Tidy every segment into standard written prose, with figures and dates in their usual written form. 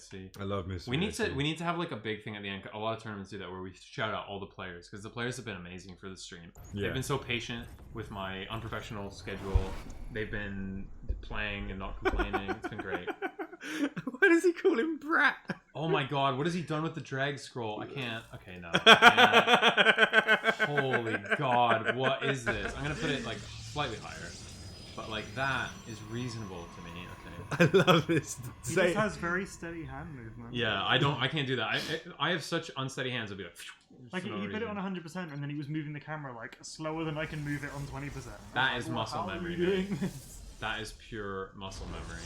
see. I love Mr. We need to have like a big thing at the end. A lot of tournaments do that where we shout out all the players because the players have been amazing for the stream. Yeah. They've been so patient with my unprofessional schedule. They've been playing and not complaining. It's been great. Why does he call him Brat? Oh my god, what has he done with the drag scroll? I can't. Okay, no. I can't. Holy god, what is this? I'm gonna put it like slightly higher. But like that is reasonable to me. Okay. I love this. He just has very steady hand movement. Yeah, I can't do that. I have such unsteady hands. I'll be like he put it on 100% and then he was moving the camera like slower than I can move it on 20%. That is muscle memory. That is pure muscle memory.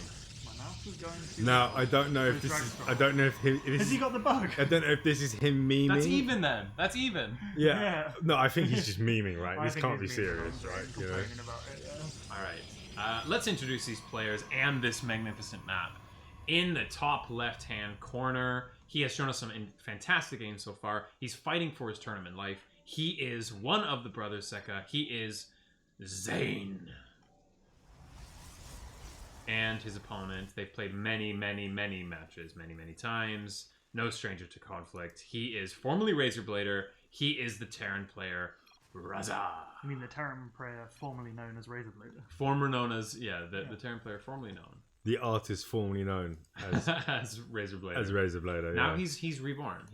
My mouth is going to. No, I don't know if this is. I don't know if has he got the bug? I don't know if this is him memeing. That's even then. That's even. Yeah. No, I think he's just memeing, right? This can't be he's serious, right? You know? About it, yeah. All right. Let's introduce these players and this magnificent map. In the top left-hand corner, he has shown us some fantastic games so far. He's fighting for his tournament life. He is one of the brothers Seka. He is Zain. And his opponent, they've played many matches, many times. No stranger to conflict. He is formerly Razorblader. He is the Terran player, Raza. I mean the Terran player formerly known as Razorblader. Former known as, the Terran player formerly known. The artist formerly known as as Razorblader. As Razorblader, yeah. Now he's reborn.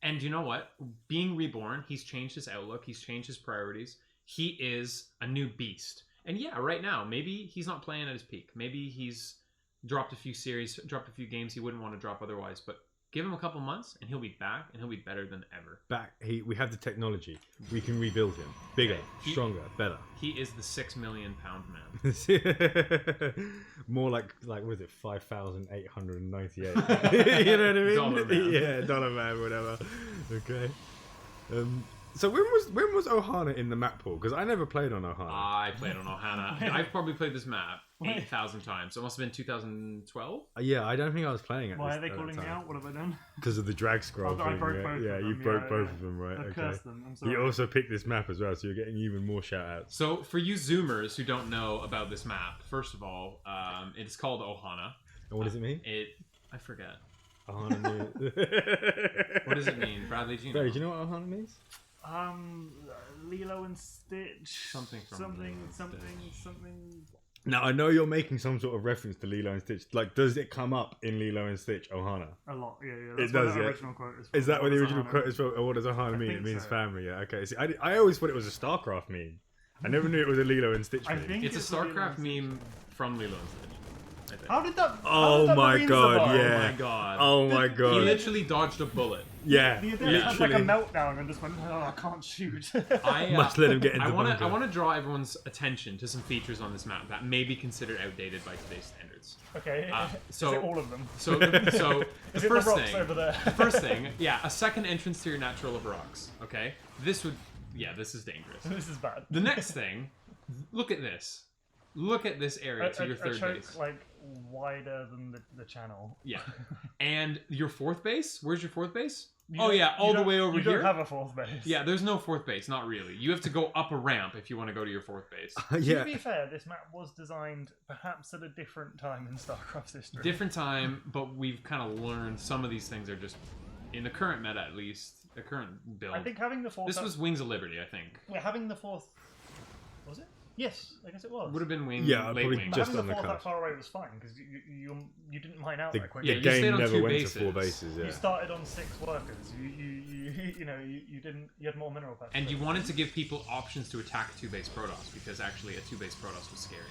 And you know what? Being reborn, he's changed his outlook. He's changed his priorities. He is a new beast. And yeah, right now, maybe he's not playing at his peak. Maybe he's dropped a few games he wouldn't want to drop otherwise. But give him a couple months, and he'll be back, and he'll be better than ever. We have the technology. We can rebuild him. Bigger, stronger, better. He is the 6 million pound man. More like was it 5,898? You know what I mean? Dollar man. Yeah, dollar man, whatever. Okay. So when was Ohana in the map pool? Because I never played on Ohana. I played on Ohana. I've probably played this map 8,000 times. So it must have been 2012. Yeah, I don't think I was playing it. Why are they calling me out? What have I done? Because of the drag scroll. I broke both of them. Yeah, you broke both of them, right? I cursed them. I'm sorry. You also picked this map as well, so you're getting even more shout outs. So for you Zoomers who don't know about this map, first of all, it's called Ohana. And what does it mean? I forget. Ohana means... What does it mean? Bradley, do you know? Barry, do you know what Ohana means? Lilo and Stitch. Something. Now, I know you're making some sort of reference to Lilo and Stitch. Like, does it come up in Lilo and Stitch, Ohana? A lot, yeah. It does, the yeah. original quote is from. Is that what the original quote is from? Or what does Ohana mean? It means family, yeah. Okay, see, I always thought it was a StarCraft meme. I never knew it was a Lilo and Stitch meme. It's a StarCraft meme from Lilo and Stitch. How did that? Oh my god! Yeah. Oh my god! Oh my god! He literally dodged a bullet. Yeah, he had like a meltdown and just went, "Oh, I can't shoot." Must let him get into the bunker. I want to draw everyone's attention to some features on this map that may be considered outdated by today's standards. Okay. So is it all of them? So the first thing over there? The first thing, a second entrance to your natural of rocks. Okay, this is dangerous. This is bad. The next thing, look at this. Look at this area to your third base. Like wider than the channel. Yeah. And your fourth base? Where's your fourth base? All the way over here. You don't have a fourth base. Yeah, there's no fourth base. Not really. You have to go up a ramp if you want to go to your fourth base. Yeah. To be fair, this map was designed perhaps at a different time in StarCraft's history. Different time, but we've kind of learned some of these things are just, in the current meta at least, the current build. I think having the fourth... This was Wings of Liberty, I think. Yeah, having the fourth... Was it? Yes, I guess it was. Would have been Wing, yeah, late probably Wing. just having on the fourth the that far away was fine, because you didn't mine out that quickly. Yeah, the you stayed game on never two went bases. to 4 bases, yeah. You started on 6 workers. You had more mineral packs. And you wanted to give people options to attack 2-base Protoss, because actually a 2-base Protoss was scary.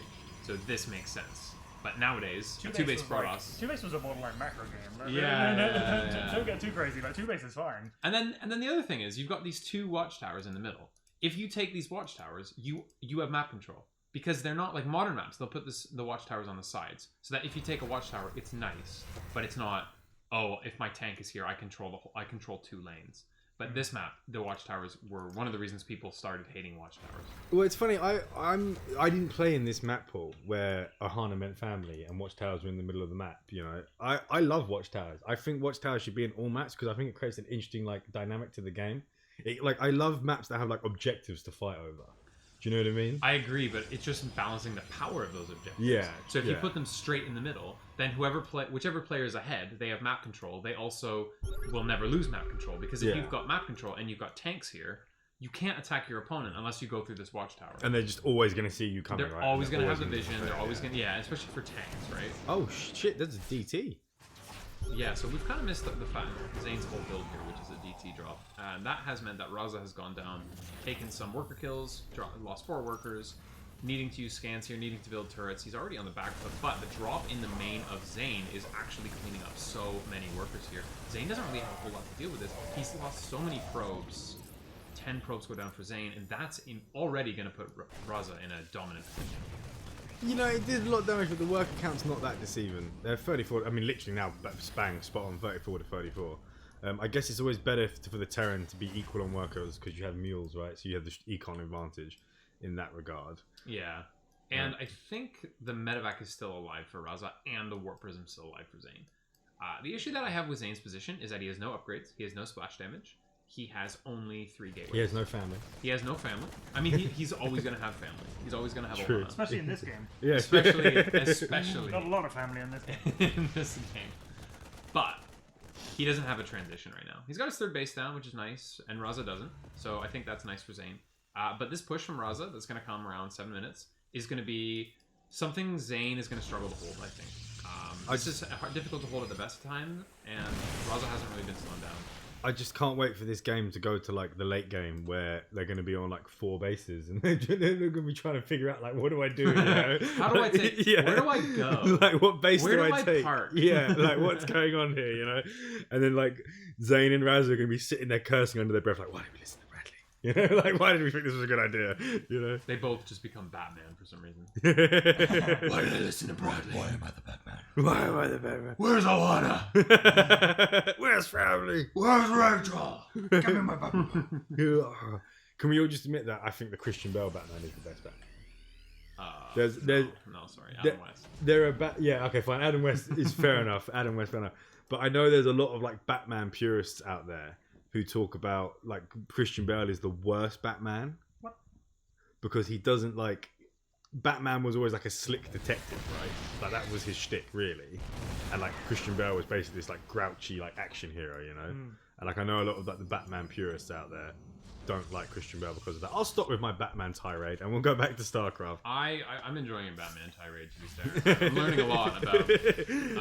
So this makes sense. But nowadays, a 2-base Protoss... 2-base was a borderline macro game. Yeah. Don't get too crazy. Like 2-base is fine. And then the other thing is, you've got these 2 watchtowers in the middle. If you take these watchtowers, you have map control. Because they're not like modern maps. They'll put the watchtowers on the sides. So that if you take a watchtower, it's nice. But it's not, oh, if my tank is here, I control 2 lanes. But this map, the watchtowers were one of the reasons people started hating watchtowers. Well, it's funny. I didn't play in this map pool where Ohana meant family and watchtowers were in the middle of the map. You know, I love watchtowers. I think watchtowers should be in all maps because I think it creates an interesting like dynamic to the game. I love maps that have like objectives to fight over. Do you know what I mean? I agree, but it's just balancing the power of those objectives. Yeah. So if you put them straight in the middle, then whichever player is ahead, they have map control. They also will never lose map control, because if you've got map control and you've got tanks here, you can't attack your opponent unless you go through this watchtower. And they're just always going to see you coming, They're right? always going to have the vision. They're always going to, especially for tanks, right? Oh shit, that's a DT. Yeah, so we've kind of missed the fact Zain's whole build here, which is a DT drop. And that has meant that Raza has gone down, taken some worker kills, lost 4 workers, needing to use scans here, needing to build turrets. He's already on the back foot, but the drop in the main of Zain is actually cleaning up so many workers here. Zain doesn't really have a whole lot to deal with this. He's lost so many probes. 10 probes go down for Zain, and that's already going to put Raza in a dominant position. You know, it did a lot of damage, but the worker count's not that deceiving. They're 34. I mean, literally now, bang, spot on, 34 to 34. I guess it's always better for the Terran to be equal on workers because you have mules, right? So you have the econ advantage in that regard. Yeah. And I think the medevac is still alive for Raza, and the warp prism is still alive for Zain. The issue that I have with Zain's position is that he has no upgrades, he has no splash damage, he has only 3 gateways. He has no family. He has no family. I mean, he's always going to have family. He's always going to have True. a Especially in this game. Yeah. Especially Not a lot of family in this game. in this game. But he doesn't have a transition right now. He's got his 3rd base down, which is nice, and Raza doesn't. So I think that's nice for Zain. But this push from Raza that's going to come around 7 minutes is going to be something Zain is going to struggle to hold, I think. This is difficult to hold at the best time, and Raza hasn't really been slowed down. I just can't wait for this game to go to like the late game where they're going to be on like 4 bases and they're going to be trying to figure out like, what do I do? You know? How do I take? Where do I go? Like, what base Where do do I I take? park? Yeah, like what's going on here? You know? And then like Zain and Raza are going to be sitting there cursing under their breath, like, why did we listen to Bradley? You know, like why did we think this was a good idea? You know? They both just become Batman for some reason. Why did I listen to Bradley? Why am I the Batman? Why am I the Batman? Where's Alana? Where's family? Where's Rachel? Give me my Batman. Can we all just admit that I think the Christian Bale Batman is the best Batman? There's no, sorry, Adam West. There are yeah, okay, fine. Adam West is fair enough. Adam West, fair enough. But I know there's a lot of like Batman purists out there who talk about like Christian Bale is the worst Batman. What? Because he doesn't like. Batman was always like a slick detective, right? Like that was his shtick, really. And like Christian Bale was basically this like grouchy like action hero, you know. And like I know a lot of like the Batman purists out there don't like Christian Bale because of that. I'll stop with my Batman tirade and we'll go back to StarCraft. I'm enjoying a Batman tirade, to be fair. I'm learning a lot about Batman.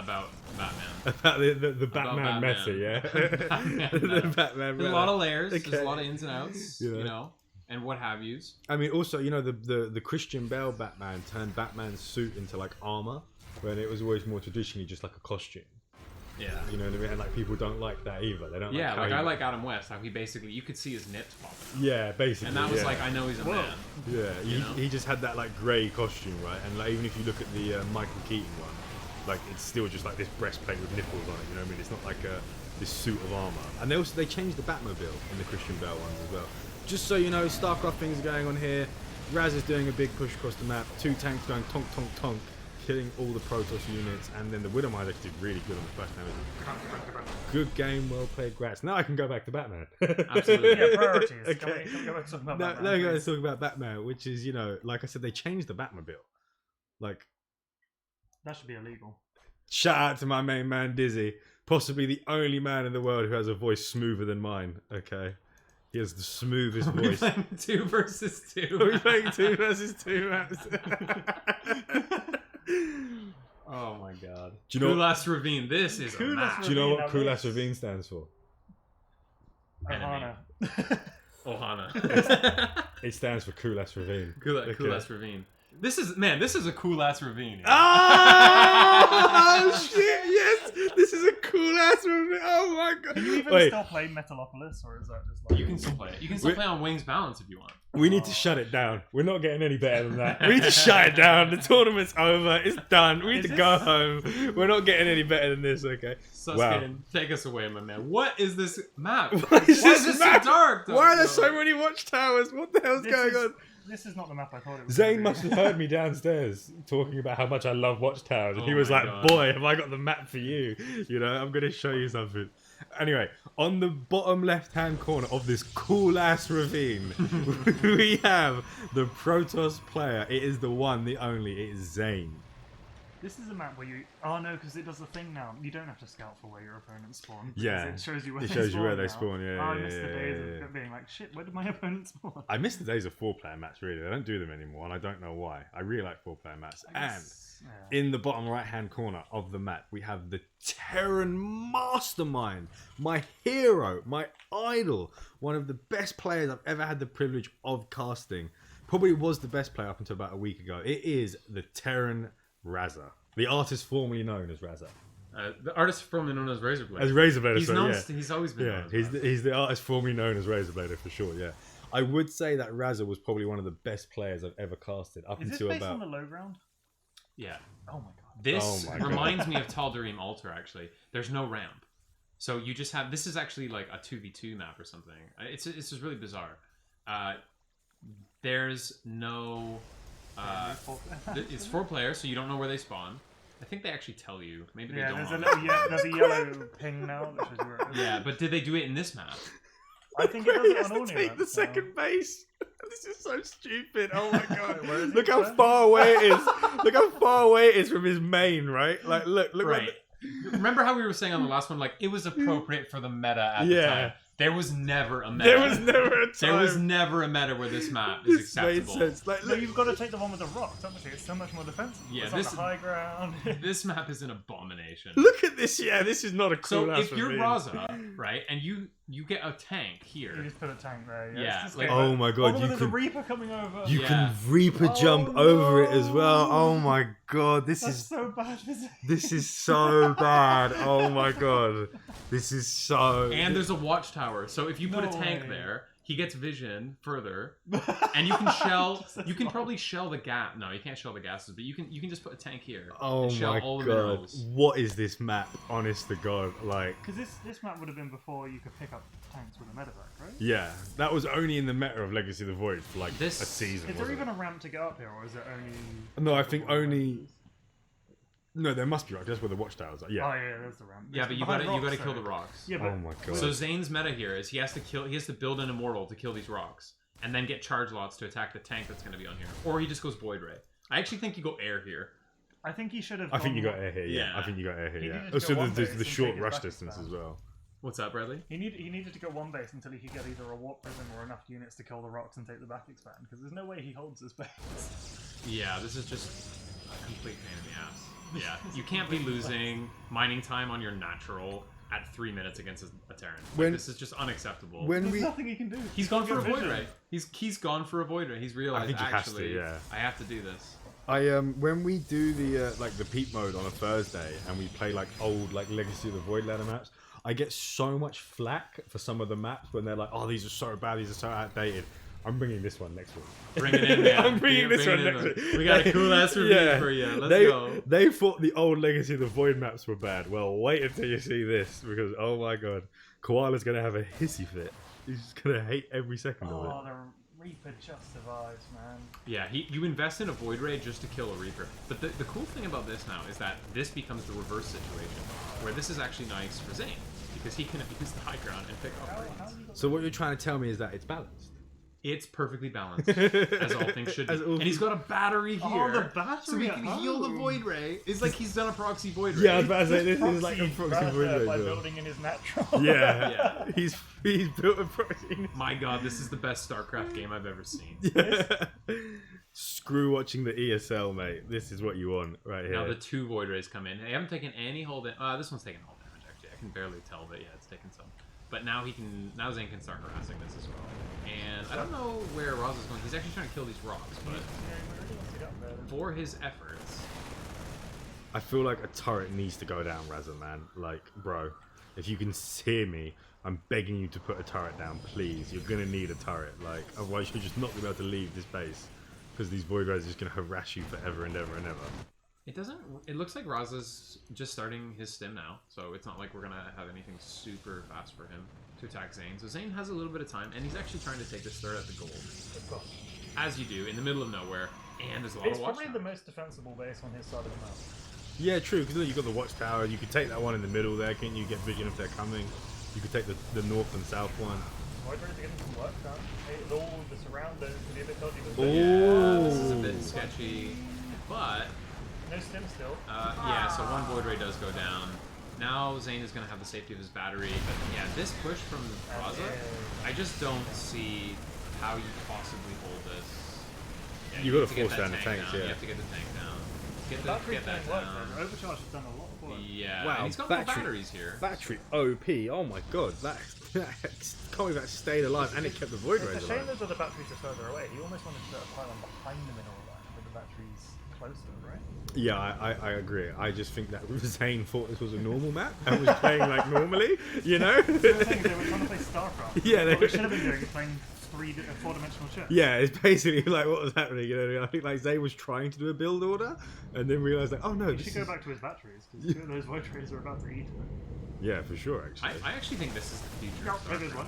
About the Batman meta, yeah. The Batman. There's a lot of layers. There's a lot of ins and outs. Yeah. You know. And what have yous. I mean, also, you know, the Christian Bale Batman turned Batman's suit into like armor, when it was always more traditionally just like a costume. Yeah. You know what I mean? And like people don't like that either. They don't. Yeah, like I like Adam West, how he basically you could see his nips popping out. Yeah, basically. And that was like, I know he's a man. Yeah, he just had that like grey costume, right? And like even if you look at the Michael Keaton one, like it's still just like this breastplate with nipples on it. You know what I mean? It's not like this suit of armor. And they changed the Batmobile in the Christian Bale ones as well. Just so you know, StarCraft things are going on here. Raz is doing a big push across the map. 2 tanks going tonk, tonk, tonk, killing all the Protoss units. And then the Widowminer did really good on the first damage. Good game, well played, Grats. Now I can go back to Batman. Absolutely. Yeah, priorities. Okay. Can we go back to talking about Now Batman, we're going please? to talk about Batman, which is, you know, like I said, they changed the Batmobile. Like, That should be illegal. shout out to my main man, Dizzy. Possibly the only man in the world who has a voice smoother than mine, okay? He has the smoothest voice. We're playing 2 versus 2. We're playing 2 versus 2 maps. Oh my god. Do you know Kulas Ravine, this is a Kulas match. Do you know what Ravine, Kulas Ravine stands for? Enemy. Ohana. Ohana. It stands for Kulas Ravine. Kulas Ravine. This is a cool ass ravine. Oh shit! Yes, this is a cool ass ravine. Oh my god! Can you even still play Metalopolis, or is that just like... You can still play it. You can still play on Wings Balance if you want. We need to shut it down. We're not getting any better than that. We need to shut it down. The tournament's over. It's done. We need to go home. We're not getting any better than this, okay? Suskin, Wow. take us away, my man. What is this map? Why is Why this is this map? so dark? Why are there so many watchtowers? What the hell's going on? This is not the map I thought it was. Zain must have heard me downstairs talking about how much I love Watchtowers, and he Oh was my like, God. "Boy, have I got the map for you? You know, I'm going to show you something." Anyway, on the bottom left-hand corner of this cool-ass ravine, we have the Protoss player. It is the one, the only. It is Zain. This is a map where you. Oh no, because it does the thing now. You don't have to scout for where your opponents spawn. Yeah. It shows you where It they shows you spawn where they now. spawn, yeah, Oh, I yeah, miss the yeah, days yeah. of being like, shit, where did my opponent spawn? I miss the days of 4-player maps, really. I don't do them anymore, and I don't know why. I really like 4-player maps. I And guess, yeah. in the bottom right-hand corner of the map, we have the Terran Mastermind, my hero, my idol, one of the best players I've ever had the privilege of casting. Probably was the best player up until about a week ago. It is the Terran Raza, the artist formerly known as Raza. The artist formerly known as Razorblade. As Razorblade, He's sorry, known. yeah. He's always been. Yeah, known as he's Razorblade. he's the artist formerly known as Razorblader for sure. Yeah, I would say that Raza was probably one of the best players I've ever casted up Is this until based about. on the low ground? Yeah. Oh my god. This Oh my God. reminds me of Tal'Darim Altar, actually. There's no ramp. So you just have... This is actually like a 2v2 map or something. It's just really bizarre. There's no... it's 4 players, so you don't know where they spawn. I think they actually tell you. Maybe they Yeah, don't. there's a on little there's a yellow ping now that shows you where it is. Yeah, but did they do it in this map? I think it does He it has on all to new take maps the now. second base. This is so stupid. Oh my god! Where is it, Look how sir? far away it is. Look how far away it is from his main. Right? Like, look. Right. Remember how we were saying on the last one, like, it was appropriate for the meta at the Yeah. time. There was never a meta. There was never a time. There was never a meta where this map is This made acceptable. sense. Like, No, look. you've got to take the one with the rocks, obviously. It's so much more defensive. Yeah, it's this- on the high ground. This map is an abomination. Look at this. Yeah, this is not a cool So ass if you're ravine. Raza, right, and you get a tank You here, just put a tank there. Yeah, Yeah, it's just like- game. Oh my god! Oh, You there's can a Reaper coming over. You Yeah. can Reaper jump Oh, over it as well. no. Oh my god, this That's is so bad. this is so bad. Oh my god, this is so. and there's a watchtower. So if you put a No tank way. there, he gets vision further, and you can shell. Just as You can long. probably shell the gas. No, you can't shell the gases, but you can just put a tank here. Oh and shell my all the god, minerals. what is this map? Honest to god, like. Because this map would have been before you could pick up tanks with a medevac, right? Yeah, that was only in the meta of Legacy of the Void for like This- a season. Is there wasn't even it? a ramp to get up here, or is it only? No, I think before the only. races? No, there must be right. That's where the watchtowers are. Yeah. Oh yeah, there's the ramp. Yeah, It's but you behind gotta rocks, kill the though. rocks. Yeah, but Oh my god. So Zane's meta here is he has to build an immortal to kill these rocks, and then get charge lots to attack the tank that's gonna be on here, or he just goes void ray. I actually think you go air here. I think he should have. I think gone you got one- air here. Yeah, Yeah. I think you got air here. He Yeah. needed to Oh, go so one there's base the and short take his rush back distance down. as well. What's up, Bradley? He needed to go one base until he could get either a warp prism or enough units to kill the rocks and take the back expand. Because there's no way he holds his base. Yeah, this is just a complete pain in the ass. Yeah, you can't be losing mining time on your natural at 3 minutes against a Terran. Like, When- this is just unacceptable. When There's we nothing he can do. He's gone for a void Vision. ray. He's gone for a void ray. He's realized think he has to, actually yeah. I have to do this. when we do the like the peak mode on a Thursday and we play like old like Legacy of the Void ladder maps, I get so much flack for some of the maps when they're like, oh, these are so bad, these are so outdated. I'm bringing this one next week. Bring it in, man. I'm bringing this Bring one it in, next man. week. We got a cool ass review for you. Let's go. They thought the old Legacy of the Void maps were bad. Well, wait until you see this because oh my god, Koala's gonna have a hissy fit. He's just gonna hate every second of it. Oh, the Reaper just survives, man. Yeah, you invest in a void ray just to kill a reaper. But the cool thing about this now is that this becomes the reverse situation, where this is actually nice for Zain because he can use the high ground and pick How upgrades. you got So what you're trying to tell me is that it's balanced. It's perfectly balanced, as all things should be. As all And he's got a battery here, Oh, the battery so he at can heal the home. void ray. It's like he's done a proxy void ray. Yeah, I was about to say this is like a proxy proxy Void Raza ray by as well. building in his natural. Yeah. Yeah. He's built a proxy. My god, this is the best StarCraft game I've ever seen. Yeah. Screw watching the ESL, mate. This is what you want right here. Now the 2 void rays come in. They haven't taken any hull damage. This one's taken hull damage actually. I can barely tell, but yeah, it's taken some. But now Zain can start harassing this as well. And I don't know where Raza's going. He's actually trying to kill these rocks, but for his efforts, I feel like a turret needs to go down, Raza, man. Like, bro, if you can hear me, I'm begging you to put a turret down, please. You're gonna need a turret. Like, otherwise you're just not gonna be able to leave this base. Because these void rays are just gonna harass you forever and ever and ever. it looks like Raza's just starting his stim now, so it's not like we're gonna have anything super fast for him to attack Zain. So Zain has a little bit of time, and he's actually trying to take this third at the gold. as you do, in the middle of nowhere, and there's a lot It's of probably watchtowers. the most defensible base on his side of the map. Yeah, true, because you've got the watchtower. You could take that one in the middle there, can't you? Get vision if they're coming. You could take the north and south one. Void Rays are getting some work done. It's all the surround zones can be a bit dodgy. But Oh. This is a bit sketchy, but no stim still. yeah. So one void ray does go down. Now Zain is going to have the safety of his battery, but yeah, this push from Raza, I just don't see how you possibly hold this. Yeah, You need gotta to get force that down the tank tanks, down. yeah. You have to get the tank down. Battery's Get that doing work down. though. Overcharge has done a lot of work. Yeah, Wow, and he's got battery- more batteries here. Battery OP. Oh my god, that can't believe that stayed alive and it kept the void It's a rays shame alive. those other batteries are further away. He almost wanted to put a pylon behind them in all that, but the battery's closer, right? Yeah, I agree. I just think that Zayn thought this was a normal map and was playing like normally, you know? The thing is, they were trying to play StarCraft. Yeah, what they should have been doing is playing four-dimensional chess. Yeah, it's basically like what was happening. You know, I think like Zayn was trying to do a build order, and then realized like, oh no, He this should is... go back to his batteries because two of those void rays are about to eat him. Yeah, for sure. Actually, I actually think this is the future. No, of there goes StarCraft. one.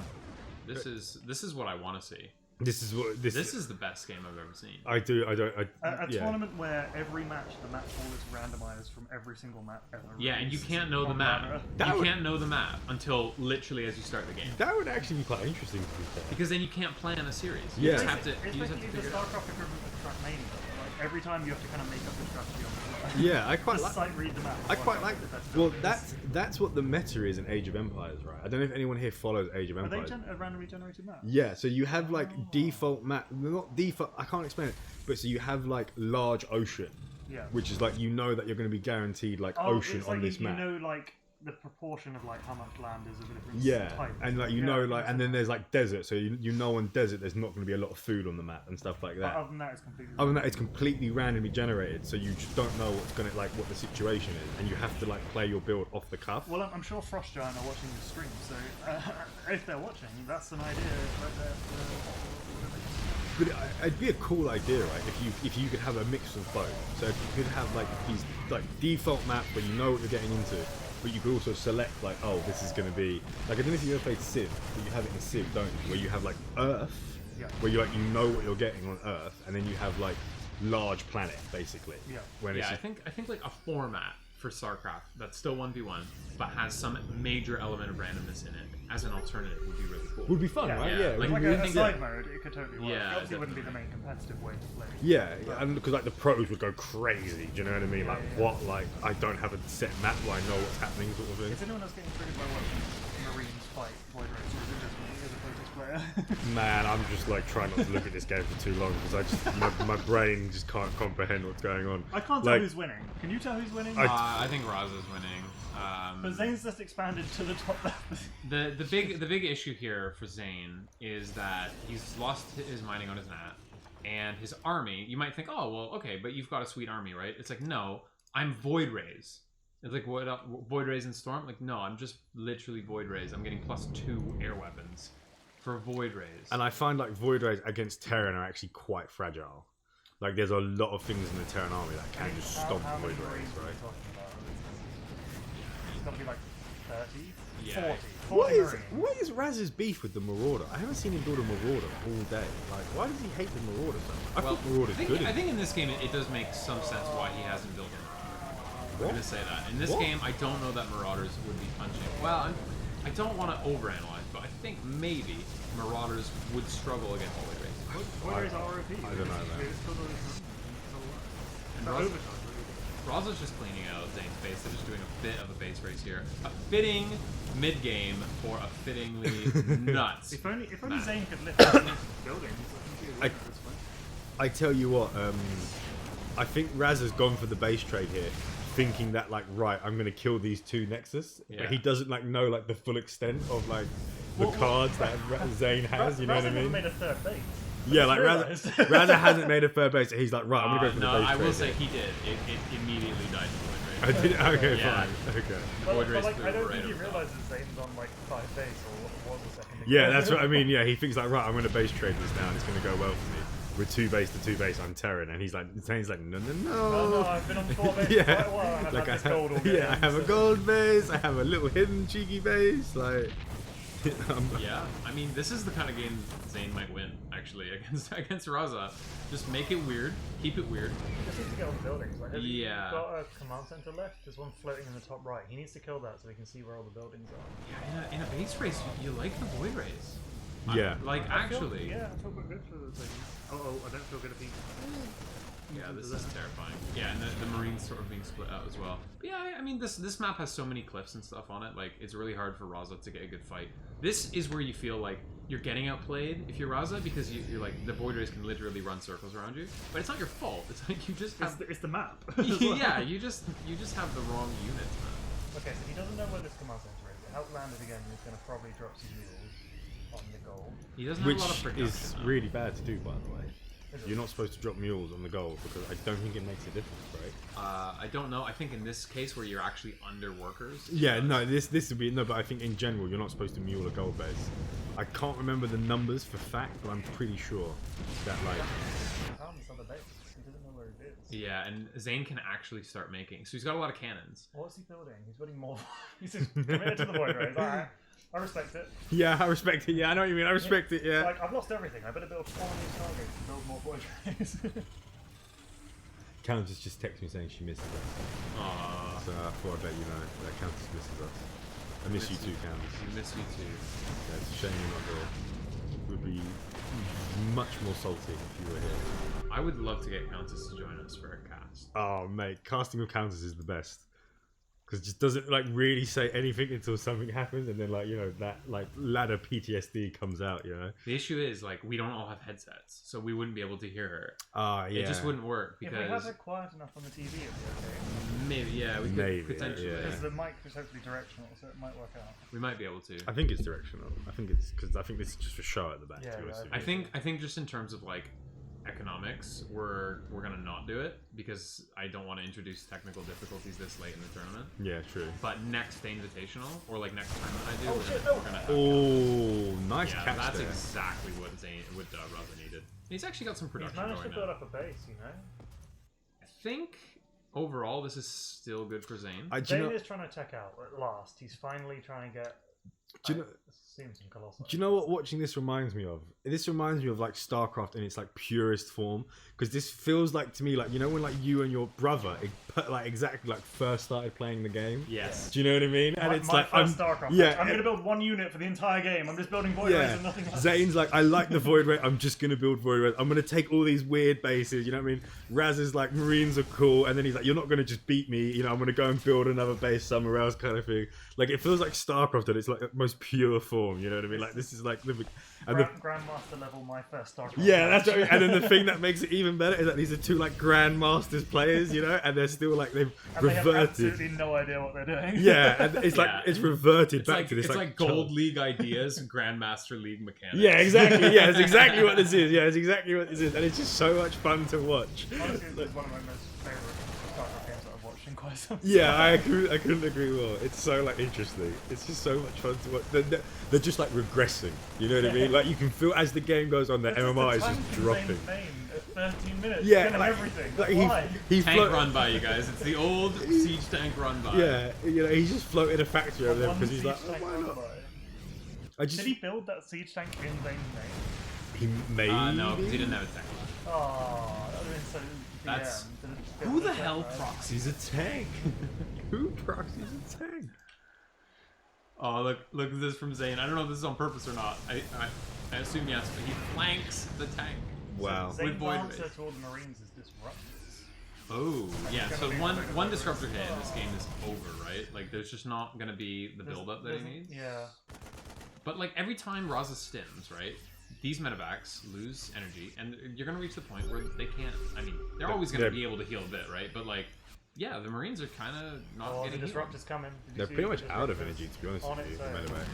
This is what I want to see. this is what This is the best game I've ever seen. I do. I don't. A yeah. tournament where every match, the map pool is randomized from every single map ever. Yeah, and you released can't know the on map. Raza. That You would- can't know the map until literally as you start the game. That would actually be quite interesting to be fair. Because then you can't plan a series. You Yeah. just have to. It's You just have to basically the figure it out. StarCraft equivalent of Trackmania. Like every time you have to kind of make up a strategy on the fly. Yeah, I quite Just like. sight read the map. I quite like. Well, that's. that's what the meta is in Age of Empires, right? I don't know if anyone here follows Age of Are they Empires. a randomly generated map? Yeah, so you have like default map, not default. I can't explain it, but so you have like large ocean, Yeah. which is like you know that you're going to be guaranteed like Oh, ocean it's on like this you map. know, like the proportion of like how much land is of a different Yeah, type. and like you Yeah, know like, it's and then a- there's like desert, so you know on desert there's not going to be a lot of food on the map and stuff like But that. other than that, it's completely. Other than that, it's completely randomly generated, so you just don't know what's gonna like what the situation is, and you have to like play your build off the cuff. Well, I'm sure Frost Giant are watching the stream, so if they're watching, that's an idea. But it'd be a cool idea, right? If you could have a mix of both. So if you could have like these like default map where you know what you're getting into, but you could also select like, oh, this is going to be like I don't know if you ever played Civ, but you have it in Civ, don't you? Where you have like Earth, Yeah. where you like you know what you're getting on Earth, and then you have like large planet basically. Yeah. When Yeah, it's I think like a format for StarCraft that's still 1v1, but has some major element of randomness in it as an alternative would be really cool. would be fun, Yeah, right? yeah, Yeah, like, it would Like be a really- side mode, it could totally work. Yeah, Obviously, it wouldn't be the definitely. main competitive way to play. Yeah, and because like the pros would go crazy. Do you know what I mean? Like yeah. what? Like I don't have a set map where I know what's happening, sort of thing. Is anyone else getting triggered by watching Marines fight Void Rays, or is it just me as a Focus player? Man, I'm just like trying not to look at this game for too long because I just my brain just can't comprehend what's going on. I can't tell Like, who's winning. Can you tell who's winning? I think Raza's winning. But Zane's just expanded to the top left. The big issue here for Zain is that he's lost his mining on his nat, and his army. You might think, oh well, okay, but you've got a sweet army, right? It's like no, I'm Void Rays. It's like what Void Rays and Storm? Like no, I'm just literally Void Rays. I'm getting +2 air weapons for Void Rays. And I find like Void Rays against Terran are actually quite fragile. Like there's a lot of things in the Terran army that can just stomp How many Void Rays, Marines are we right? talking about? It's got to be like 30? Yeah. 40. What 40 is Marines. what is Raz's beef with the Marauder? I haven't seen him build a Marauder all day. Like, why does he hate the Marauder so much? I well, thought Marauder's good. I think in this game it does make some sense why he hasn't built it. I'm What? gonna say that in this What? game, I don't know that Marauders would be punching. Well, I don't want to overanalyze, but I think maybe Marauders would struggle against Void Rays. Void Rays are OP. I don't know, man. It's still not as And the Raza- overcharge, really. Raza's just cleaning out Zane's base. They're just doing a bit of a base race here. A fitting mid-game for a fittingly nuts. If only map. Zane could lift these buildings, I think he would win at this point. I tell you what, I think Raz has gone for the base trade here, thinking that like, right, I'm gonna kill these two Nexus, Yeah. but he doesn't like know like the full extent of like the Well, cards that Zane has. You know what I Raza never mean? made a third base. Yeah, like realised. Raza hasn't made a third base. He's like, right, I'm gonna go for no, the base I trade. will say here. he did. It immediately died to Void I Rays. did. Okay, Yeah. fine. Okay. The But, Void Rays like, flew I don't right think he over top. realizes Zane's on like 5 base or was a second ago. Yeah, that's what I mean. Yeah, he thinks like, right, I'm gonna base trade this now, and it's gonna go well for me. With 2 base to 2 base, I'm Terran, and he's like, Zane's like, no, no, Oh, no, I've been on 4 base yeah, for quite a while. And I've like had I this gold all have, yeah, I game, have a so- gold base. I have a little hidden cheeky base. Like, Yeah, I mean, this is the kind of game Zain might win, actually, against Raza. Just make it weird, keep it weird. He just needs to get on buildings. Like, has he Yeah. got a command center left? There's one floating in the top right. He needs to kill that so we can see where all the buildings are. Yeah, in a base race, you like the void race. Yeah. Like, actually. Yeah, I feel quite good for the thing. Oh, I don't feel good if he... Yeah, this is terrifying. Yeah, and the Marines sort of being split out as well. But yeah, I mean, this map has so many cliffs and stuff on it. Like, it's really hard for Raza to get a good fight. This is where you feel like you're getting outplayed if you're Raza, because you're like, the void race can literally run circles around you. But it's not your fault. It's like you just have... It's the map. Yeah, you just have the wrong units, man. Okay, so he doesn't know where this command center is. It outlanded again, and he's going to probably drop some mules on the goal. He doesn't have Which a lot of production, is though. really bad to do, by the way. Is it? You're not supposed to drop mules on the goal because I don't think it makes a difference, right? I don't know. I think in this case where you're actually under workers. Yeah, no, this would be no, but I think in general you're not supposed to mule a goal base. I can't remember the numbers for fact, but I'm pretty sure that like. Found this other base. He doesn't know where it is. Yeah, and Zain can actually start making. So he's got a lot of cannons. What's he building? He's building more. He's just committed to the void race. Alright, I respect it. Yeah, I respect it. Yeah, I know what you mean. I respect it. Yeah. Like, I've lost everything. I better build 4 new targets to build more void race. Countess just texted me saying she misses us. Aww. So I thought I'd let you know that Countess misses us. I miss you too, Countess. We miss you too. Yeah, it's a shame you're not here. We'd be much more salty if you were here. I would love to get Countess to join us for a cast. Oh, mate, casting with Countess is the best. Because it just doesn't like really say anything until something happens, and then like that like ladder PTSD comes out. The issue is like we don't all have headsets, so we wouldn't be able to hear her. Ah, yeah. It just wouldn't work If we had because it quiet enough on the TV, it'd be okay. maybe we could Maybe, potentially. yeah. Because the mic is hopefully directional, so it might work out. We might be able to. I think it's directional. I think it's because I think this is just for show at the back. Yeah, to be honest yeah, with you. I think just in terms of like economics, we're gonna not do it because I don't want to introduce technical difficulties this late in the tournament. Yeah, true. But next DAINvitational or like next tournament I do, Oh, we're shit, gonna no. have Oh, nice yeah, catch that's there. exactly what Raza needed. He's actually got some He's production managed to going build now. up a base, you know? I think overall this is still good for Zain. Do you Zain know? is trying to tech out at last. He's finally trying to get. Do you know? Seen some colossal. Do you know what watching this reminds me of? This reminds me of like StarCraft in its like purest form, because this feels like to me like when like you and your brother like exactly like first started playing the game. Yes. Do you know what I mean? And it's my like first StarCraft. yeah, I'm going to build one unit for the entire game. I'm just building void race and nothing else. Zane's like, I like the void race. I'm just gonna build void race. I'm gonna take all these weird bases. You know what I mean? Raz is like, Marines are cool, and then he's like, you're not gonna just beat me. I'm gonna go and build another base somewhere else, kind of thing. Like it feels like StarCraft at its like most pure form. You know what I mean? Like this is like the Grandmaster level, my first StarCraft. yeah, that's right. And then the thing that makes it even better is that these are two like grandmasters players, and they're still like they've And they have reverted. absolutely no idea what they're doing. Yeah, and it's like Yeah. it's reverted It's back like to this it's like like Gold League ideas, Grandmaster League mechanics. Yeah, exactly. Yeah, it's exactly what this is. Yeah, it's exactly what this is, and it's just so much fun to watch. Honestly, it's one of my most favourite StarCraft games that I've watched in quite some time. Yeah, I couldn't agree more. It's so like interesting. It's just so much fun to watch. They're just like regressing. You know what I mean? Like you can feel as the game goes on, the It's MMR is a just tank dropping. insane main at 13 minutes. Yeah, killing like- everything. Like Why? he Tank float- run by, you guys. It's the old siege tank run by. Yeah, he just floated a factory over there One because he's like, siege oh, tank why run not? by. I just Did he build that siege tank in Zane's name? he made No, because he didn't have a tank. Oh, that would have been so DM. That's- to just build Who the tank, hell right? proxies a tank? Who proxies a tank? Oh, look at this from Zain. I don't know if this is on purpose or not. I assume yes, but he flanks the tank. Wow. Zane's With void answer race. to all the Marines is disruptors. Oh, yeah. gonna So be one like- one disruptor hit in this game is over, right? Like there's just not gonna be the build up that he There's- needs. Yeah. But like every time Raza stims, right? These medevacs lose energy, and you're gonna reach the point where they can't. I mean, they're always gonna They're- be able to heal a bit, right? But like, yeah, the Marines are kind of not Oh, the getting healed. disruptor's coming. Did you They're see pretty the much out of disruptors? energy, to be honest On with you. its the own. medevac.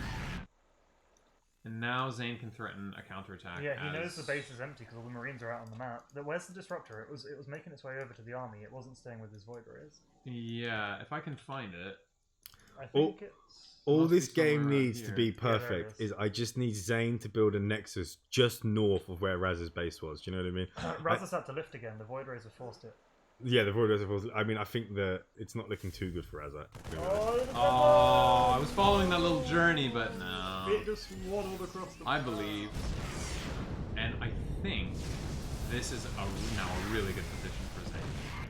And now Zain can threaten a counterattack. Yeah, he as... knows the base is empty because all the Marines are out on the map. Where's the disruptor? It was making its way over to the army. It wasn't staying with his void rays. Yeah, if I can find it. I think it's. All Must be this game somewhere around needs to here. be Yeah, there perfect it is. is I just need Zayn to build a nexus just north of where Raz's base was. Do you know what I mean? Raza's had to lift again. The void rays have forced it. Yeah, the Void Reservoirs. I mean, I think that it's not looking too good for Raza. Oh, Oh, I was following that little journey, but no. It just waddled across the I believe, and I think this is now a really good position for Zain.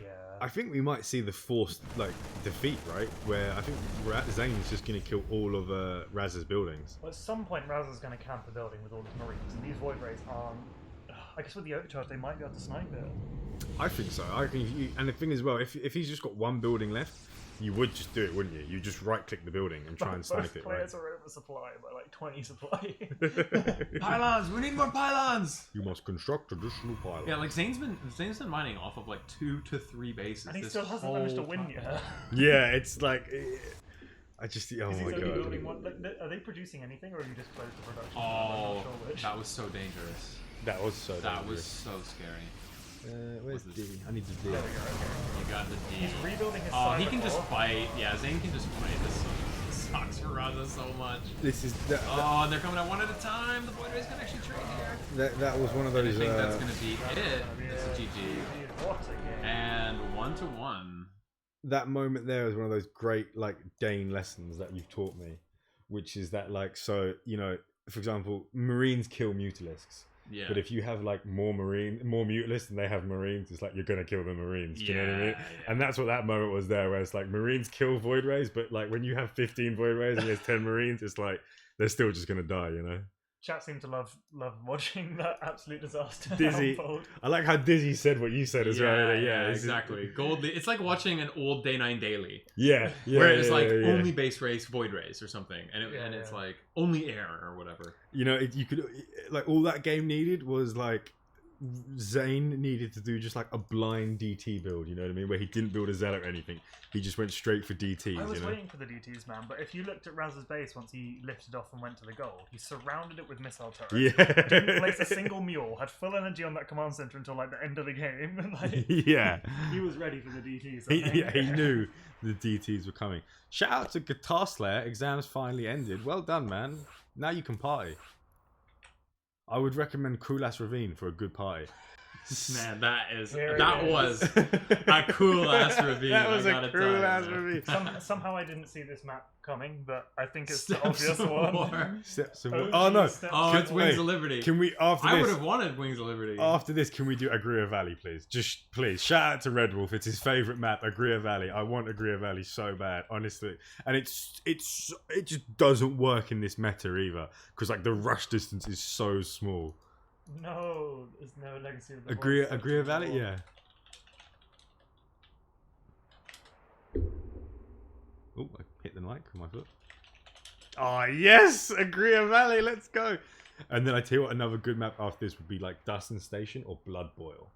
Yeah. I think we might see the forced defeat, right? Where I think Zane's just going to kill all of Raza's buildings. Well, at some point, Raza's going to camp a building with all his marines, and these void rays aren't. I guess with the overcharge, they might be able to snipe it. I think so. I think, and the thing as well, if he's just got one building left, you would just do it, wouldn't you? You just right-click the building and try and snipe it, right? Players are oversupplied by like 20 supply. Pylons, we need more pylons. You must construct additional pylons. Yeah, like Zane's been mining off of like 2 to 3 bases. And he this still hasn't whole managed to win time. yet. Yeah, it's like I just oh Is he my only building god, one? Are they producing anything, or have you just closed the production? Oh, I'm not sure which. that was so dangerous. that was so. That was dangerous. so scary. Where's What's D? this? I need the D. There we go. Okay. You got the D. He's rebuilding his Oh, side he can just before. fight. Yeah, Zain can just fight. This sucks for Raza so much. This is Oh, they're coming out one at a time. The Void Rays can actually trade here. that was one of And I those. think that's going to be That's it. gonna be It's it. GG. What a game. And 1-1. That moment there is one of those great Dane lessons that you've taught me, which is that so for example, Marines kill Mutalisks. Yeah. But if you have more Mutalisks and they have Marines, it's like you're gonna kill the Marines. Do you know what I mean? Yeah. And that's what that moment was there, where it's like Marines kill Void Rays, but when you have 15 Void Rays and there's 10 Marines, it's like they're still just gonna die, Chat seemed to love watching that absolute disaster Dizzy. unfold. I like how Dizzy said what you said as well. Yeah, it's- exactly. Gold. It's like watching an old Day 9 daily, Yeah, yeah. where it's yeah. only base race, void race, or something, and it's Yeah. like only air or whatever. You could all that game needed was Zain needed to do just a blind DT build, you know what I mean, where he didn't build a Zealot or anything. He just went straight for DTs. I was you know? waiting for the DTs, man, but if you looked at Raz's base once he lifted off and went to the goal, he surrounded it with missile turrets. Yeah. Didn't place a single mule, had full energy on that command center until the end of the game. And, Yeah. he was ready for the DTs. He knew the DTs were coming. Shout out to Guitar Slayer. Exams finally ended. Well done, man. Now you can party. I would recommend Cool Ass Ravine for a good party. Man, that Here it was is. a cool ass ravine. That was I a gotta cool tell you, ass man. ravine. Somehow I didn't see this map coming, but I think it's Steps the obvious of one. War. Steps of Oh, War. Oh no! Steps Oh, of it's War. Wings Wait, of Liberty. Can we after I this? would have wanted Wings of Liberty. After this, can we do Agria Valley, please? Just please. Shout out to Red Wolf. It's his favorite map, Agria Valley. I want Agria Valley so bad, honestly. And it just doesn't work in this meta either, because the rush distance is so small. No, there's no legacy of the Agria Valley, yeah. Oh, I hit the mic with my foot. Oh yes, Agria Valley. Let's go. And then I tell you what, another good map after this would be Dustin Station or Blood Boil.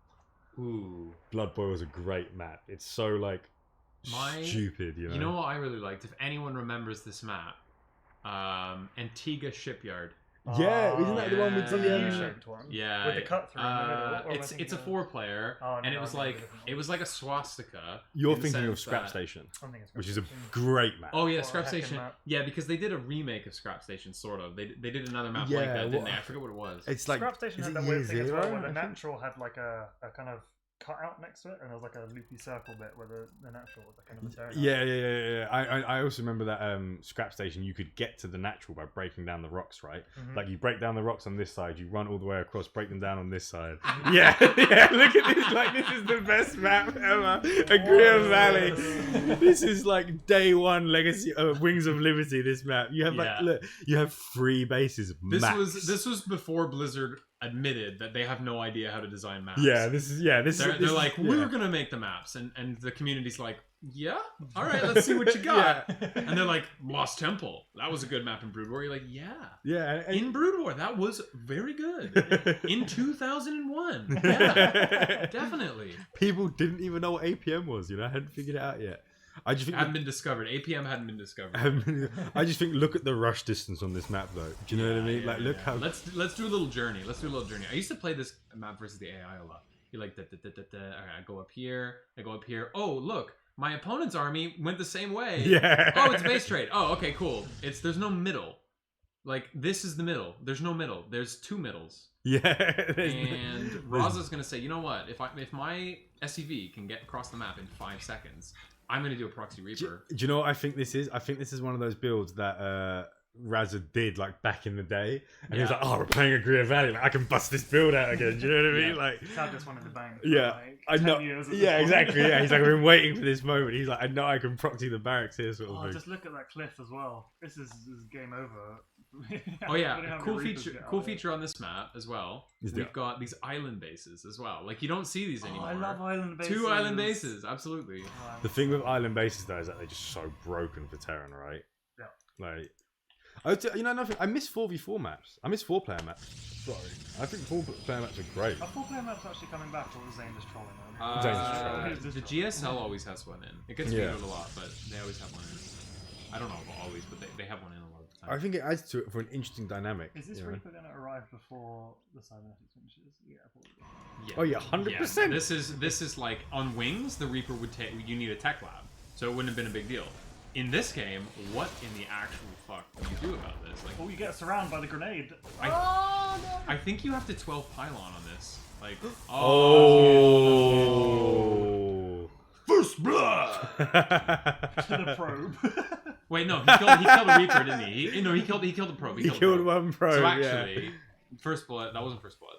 Ooh. Blood Boil is a great map. It's so stupid, you know. You know what I really liked? If anyone remembers this map, Antigua Shipyard. Yeah, isn't that the one with It's a the U-shaped one. Yeah, With the cut through in the middle. Or am I it's thinking a of- 4-player, Oh, no, and it no, was I'm thinking of a different one. like a swastika. You're in the thinking of sense Scrap that- Station, I'm thinking which is a Scrap great map. Oh yeah, Or Scrap Heckin' Station. map. Yeah, because they did a remake of Scrap Station, sort of. They did another map Yeah, like that, didn't what- they? I forget what it was. It's Scrap Station is had it that Year weird thing as well, Zero, where the I think? natural had a kind of cutout next to it, and there was a loopy circle bit where the natural was kind of a donut. Yeah. I also remember that Scrap Station. You could get to the natural by breaking down the rocks, right? Mhm. You break down the rocks on this side, you run all the way across, break them down on this side. Yeah. Look at this. This is the best map ever. Agria Valley. This is day one legacy Wings of Liberty. This map. You have Yeah. look. You have 3 bases. This max. was before Blizzard admitted that they have no idea how to design maps. Yeah. This is. They're is, like, yeah. we're gonna make the maps, and the community's like, yeah, all right, let's see what you got. And they're like, Lost Temple, that was a good map in Brood War. You're like, yeah, Yeah. and- in Brood War, that was very good. In 2001, yeah, definitely. People didn't even know what APM was. I hadn't figured it out yet. I just think Hadn't been discovered. APM hadn't been discovered. I just think look at the rush distance on this map though. Do you know what I mean? Yeah, Look yeah. how Let's do a little journey. I used to play this map versus the AI a lot. You're like, okay, I go up here. Oh, look, my opponent's army went the same way. Yeah. Oh, it's base trade. Oh, okay, cool. There's no middle. This is the middle. There's no middle. There's 2 middles. Yeah. And Raza's gonna say, you know what? If my SCV can get across the map in 5 seconds, I'm gonna do a proxy reaper. Do you know what I think this is? I think this is one of those builds that Raza did like back in the day, and he was Yeah. like, "Oh, we're playing a Greer Valley. Like, I can bust this build out again." Do you know what I mean? Yeah. Like, He's had this one in the bank. For yeah, like I 10 know. years at this Yeah, point. exactly. Yeah, he's like, "I've been waiting for this moment." He's like, "I know I can proxy the barracks here," sort of Oh, thing. just look at that cliff as well. This is game over. Oh yeah, Putting a how cool many Reapers feature. get Cool out there. feature on this map as well. Is We've that- got these island bases as well. Like you don't see these Oh, anymore. I love island bases. 2 island bases, absolutely. Oh, The thing with island bases though is that they're just so broken for Terran, right? Yeah. Like, you know, nothing. I miss 4v4 maps. I miss 4-player maps. Sorry, I think 4-player maps are great. Are 4-player maps actually coming back, or is Zain just trolling them? Zane's just trolling. He's just The trolling. GSL always has one in. It gets Yeah. vetoed a lot, but they always have one in. I don't know about always, but they have one in a lot of the time. I think it adds to it for an interesting dynamic. Is this you know? Reaper going to arrive before the cybernetics finishes? Yeah, probably. Yeah. Oh yeah, 100%. This is like on wings. The Reaper would take. You need a tech lab, so it wouldn't have been a big deal. In this game, what in the actual fuck do you do about this? Like, Oh, you get surrounded by the grenade. I think you have to 12 pylon on this. Like, Oh. First blood. The probe. wait, no, he killed a Reaper, didn't he? No, he killed the probe. He the killed probe. one pro. So yeah. actually, first blood. That wasn't first blood,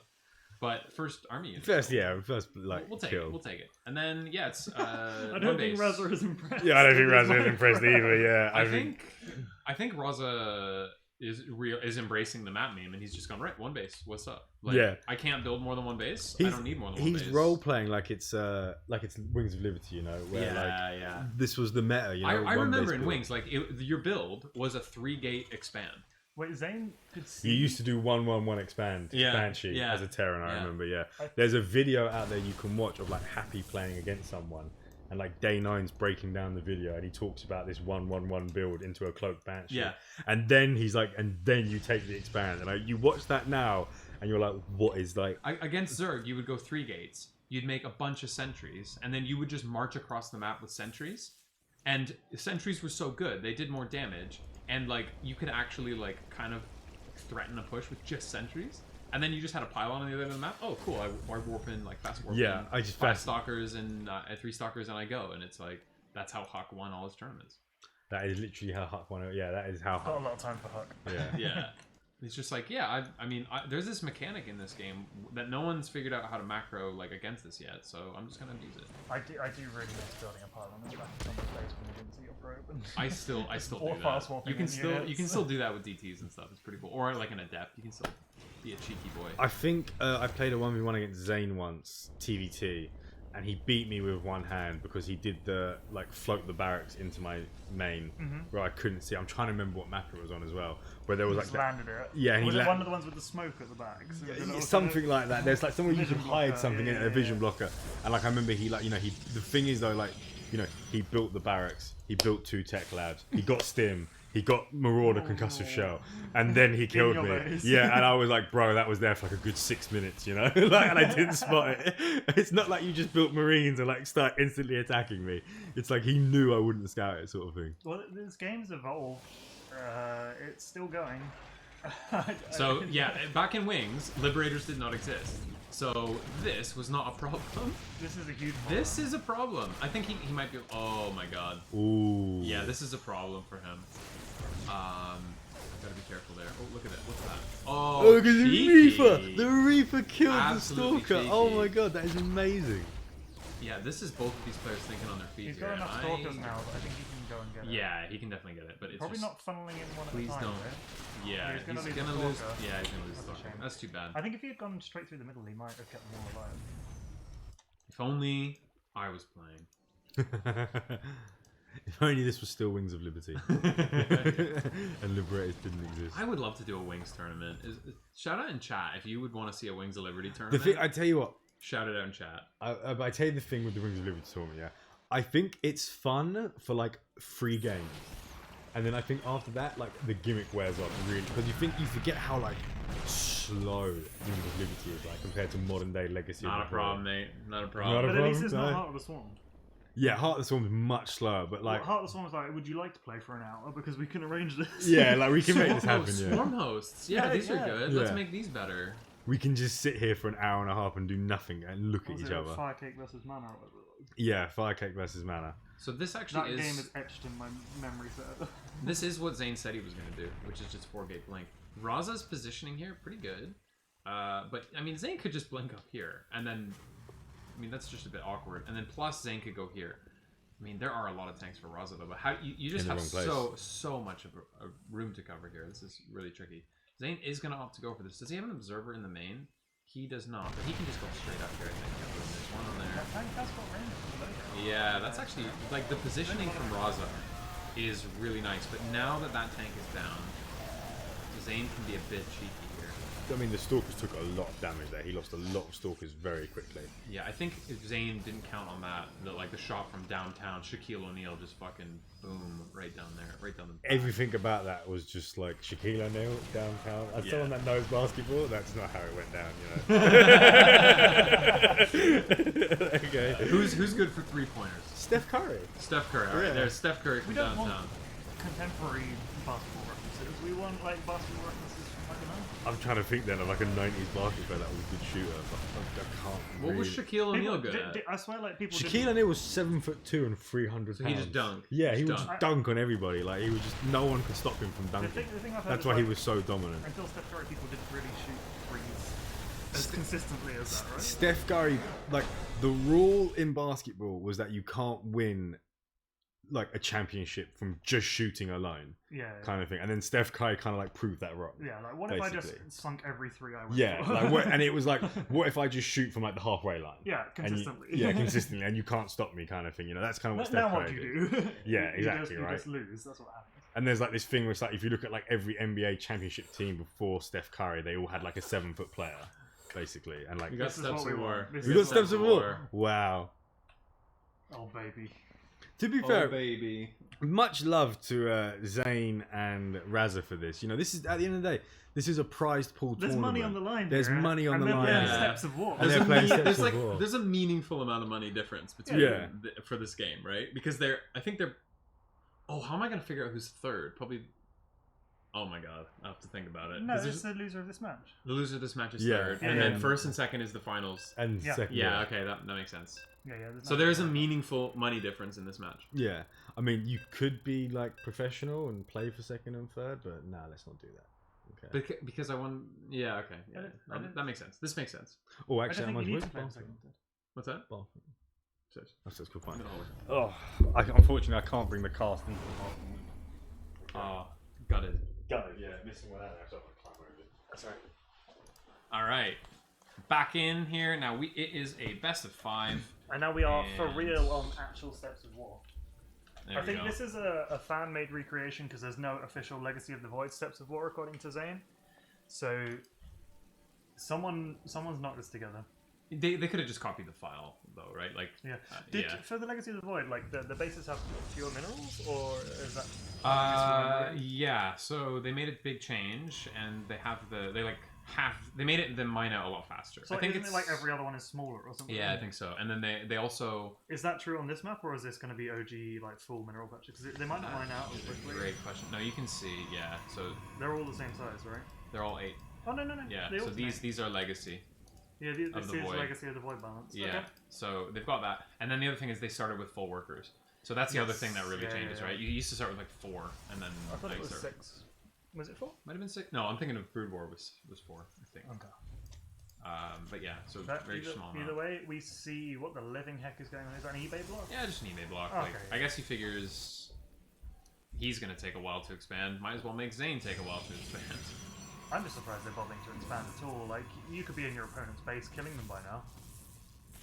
but first army unit. First, yeah, first like We'll take kill. it. We'll take it. And then yeah, it's I one don't think base. Raza is impressed. Yeah, I don't think with Raza is my impressed probe. either. Yeah, I think Raza is embracing the map meme, and he's just gone right one base. What's up? Like, Yeah. I can't build more than one base. I He's- don't need more than one he's base. role playing like it's Wings of Liberty, you know, where Yeah. this was the meta. You know, I one remember base in build. Wings, like your build was a 3-gate expand. Wait, Zain could see. You used to do 1-1-1 expand Banshee yeah, as a Terran. I yeah. remember. Yeah, I- there's a video out there you can watch of like Happy playing against someone, and like Day9's breaking down the video, and he talks about this 1-1-1 build into a cloaked Banshee. Yeah. and then he's like, and then you take the expand, and like, you watch that now, and you're like, what is like? Against Zerg, you would go 3 gates. You'd make a bunch of sentries, and then you would just march across the map with sentries. And sentries were so good; they did more damage, and like you could actually like kind of threaten a push with just sentries. And then you just had a pylon on the other end of the map. Oh, cool! I warp in like fast warp. Yeah, in, I just 5 fast- stalkers and 3 stalkers, and I go. And it's like that's how Huck won all his tournaments. That is literally how Huck won it. Yeah, that is how Got a Huck. lot of time for Huck. Yeah. Yeah. It's just like, yeah, I mean, there's this mechanic in this game that no one's figured out how to macro like against this yet, so I'm just gonna use it. I do really miss building a pylon in the back of someone's face when you didn't see your probe. And I still Or do fast that. swapping You can in still units. do that with DTs and stuff. It's pretty cool. Or like an adept, you can still be a cheeky boy. I think I played a 1v1 against Zain once, TVT, and he beat me with one hand because he did the like float the barracks into my main where I couldn't see. I'm trying to remember what map it was on as well, where there was he like just that, landed it. Yeah, and he was it la- one of the ones with the smoke at the back? So it was something like that. There's like somewhere you Vision can hide blocker, something in yeah, a vision yeah. blocker, and like I remember he like he the thing is though like he built the barracks, he built 2 tech labs, he got stim. He got Marauder concussive shell, and then he killed your me. base. Yeah, and I was like, bro, that was there for like a good 6 minutes, you know? Like, and I didn't spot it. It's not like you just built Marines and like start instantly attacking me. It's like he knew I wouldn't scout it, sort of thing. Well, this game's evolved. It's still going. So yeah, back in Wings, Liberators did not exist. So this was not a problem. This is a huge problem. This is a problem. I think he might be. Oh my god. Ooh. Yeah, this is a problem for him. Gotta be careful there. Oh, look at that. What's that? Oh, Oh, because the cheeky. Reaper! The Reaper killed Absolutely the Stalker! Oh cheeky. my god, that is amazing. Yeah, this is both of these players thinking on their feet. He's here, got and enough stalkers now, but I think he can go and get it. Yeah, he can definitely get it, but it's Probably just, not funneling in one please at a time. don't. though. Yeah, He's gonna he's lose the gonna lose. stalker. Yeah, he's gonna lose That's the a stalker. shame. That's too bad. I think if he had gone straight through the middle, he might have kept them all alive. If only I was playing. If only this was still Wings of Liberty. And Liberators didn't exist. I would love to do a Wings tournament. Shout out in chat if you would want to see a Wings of Liberty The tournament. thing, I tell you what, Shout it out in chat. I tell you the thing with the Wings of Liberty tournament, yeah. I think it's fun for like 3 games. And then I think after that, like the gimmick wears off really. Because you forget how like slow Wings of Liberty is like compared to modern day Legacy. Not of a the problem, mate. Not a Not problem. a But at least problem, it's not no. Heart of the Swarm. Yeah, Heart of the Storm is much slower, but like Heart of the Swarm was like, would you like to play for an hour? Because we can arrange this. yeah, like we can make this Swarm happen. hosts, Yeah, Swarm hosts. Yeah, Yeah, these are yeah. good. Let's Yeah. make these better. we can just sit here for an hour and a half and do nothing and look at Was each it other. Fire Cake versus Mana? Yeah, Firecake versus Mana. So this actually That is... game is etched in my memory set. This is what Zain said he was going to do, which is just 4-gate blink. Raza's positioning here, pretty good. But, I mean, Zain could just blink up here, and then... I mean, that's just a bit awkward. And then plus Zain could go here. I mean, there are a lot of tanks for Raza, though, but how you just have so much of a room to cover here. This is really tricky. Zain is going to opt to go for this. Does he have an observer in the main? He does not, but he can just go straight up here, I think. There's one on there. That tank has got range from below. Yeah, that's actually, like, the positioning from Raza is really nice, but now that that tank is down, Zain can be a bit cheeky here. I mean, the Stalkers took a lot of damage there. He lost a lot of Stalkers very quickly. Yeah, I think if Zain didn't count on that, like the shot from downtown, Shaquille O'Neal just fucking boom right down there, right down the back. Everything about that was just like Shaquille O'Neal downtown. As someone that knows basketball, that's not how it went down, you know. Okay. Who's good for 3-pointers? Steph Curry. Steph Curry. All right, there's Steph Curry from We don't downtown. want contemporary basketball references. We want like basketball references from like the 90s. I'm trying to think then of like a 90s basketball player that was a good shooter, but I can't. What was Shaquille O'Neal good at? I swear, like people. Shaquille O'Neal was 7'2" and 300 So pounds. he just dunked. Yeah, he Just would just dunk on everybody. Like he was just no one could stop him from dunking. The thing I've heard That's is, why like, he was so dominant. Until Steph Curry, people didn't really shoot threes as consistently as that, right? Steph Curry, like the rule in basketball was that you can't win like a championship from just shooting alone, kind of thing. And then Steph Curry kind of like proved that wrong. Yeah, like what if I just basically. sunk every three I went Yeah, for? like what, and it was like, what if I just shoot from like the halfway line? Yeah, And consistently. yeah, consistently, and you can't stop me, kind of thing. You know, that's kind of what Now Steph what Curry do did. you do? Yeah, You exactly, just, right? You just lose. That's what happens. And there's like this thing where it's like if you look at like every NBA championship team before Steph Curry, they all had like a 7-foot player, basically, and like We got This is steps what we of war. want. This we is got steps what of we war. Wow. Oh baby. To be fair, baby. much love to Zain and Raza for this. You know, this is at the end of the day, this is a prized pool There's tournament. money on the line. There's here, money on and the then line. there's Yeah. steps of war. And they're playing steps of war. There's a meaningful amount of money difference between Yeah. for this game, right? Because I think they're. Oh, how am I gonna figure out who's third? Probably. Oh my god, I have to think about it. No, 'Cause it's the loser of this match. the loser of this match is Yeah, third, and and then then- first and second is the finals. And Yeah. second, Yeah, okay, that makes sense. Yeah, yeah. there's So no- there's a meaningful money difference in this match. Yeah, I mean, you could be like professional and play for second and third, but nah, let's not do that. Okay. Because I won. Yeah, okay. Yeah, I don't- that makes sense. This makes sense. Oh, I actually, don't how much think you need was to play it? second. What's that? Bathroom. Six. That's cool. Fine. I'm gonna hold it. Oh, unfortunately, I can't bring the cast into the bathroom. Oh, got it. Got it. Yeah, missing one out. So I'm gonna climb over it. That's right. All right, back in here now. It is a best of 5. And now we are for And- real on actual steps of war. There I we think go. this is a fan-made recreation because there's no official Legacy of the Void steps of war according to Zain. So someone's knocked this together. They could have just copied the file though, right? Like Yeah. yeah. For the Legacy of the Void, like the bases have fewer minerals, or is that? Yeah. So they made a big change, and they have they made it the mine out a lot faster. So I think isn't it's it like every other one is smaller or something? Yeah, I think so. And then they also. Is that true on this map, or is this going to be OG like full mineral patches? Because they might not mine out as quickly. Great question. No, you can see. Yeah. So They're all the same size, right? they're all 8. Oh no. Yeah. They So alternate. these are legacy. Yeah, this of the is Void. Legacy of the Void balance. Yeah. Okay. So they've got that, and then the other thing is they started with full workers. So that's the other Yes. thing that really Yeah, changes, yeah, yeah. right? You used to start with like 4, and then I thought now it you was start- 6. Was it 4? Might have been 6. No, I'm thinking of Brood War was 4. I think. Okay. But yeah, so That, very small either amount. way, we see what the living heck is going on. Is that an eBay block? Yeah, just an eBay block. Okay. Like, I guess he figures he's gonna take a while to expand. Might as well make Zain take a while to expand. I'm just surprised they're bothering to expand at all. Like, you could be in your opponent's base killing them by now.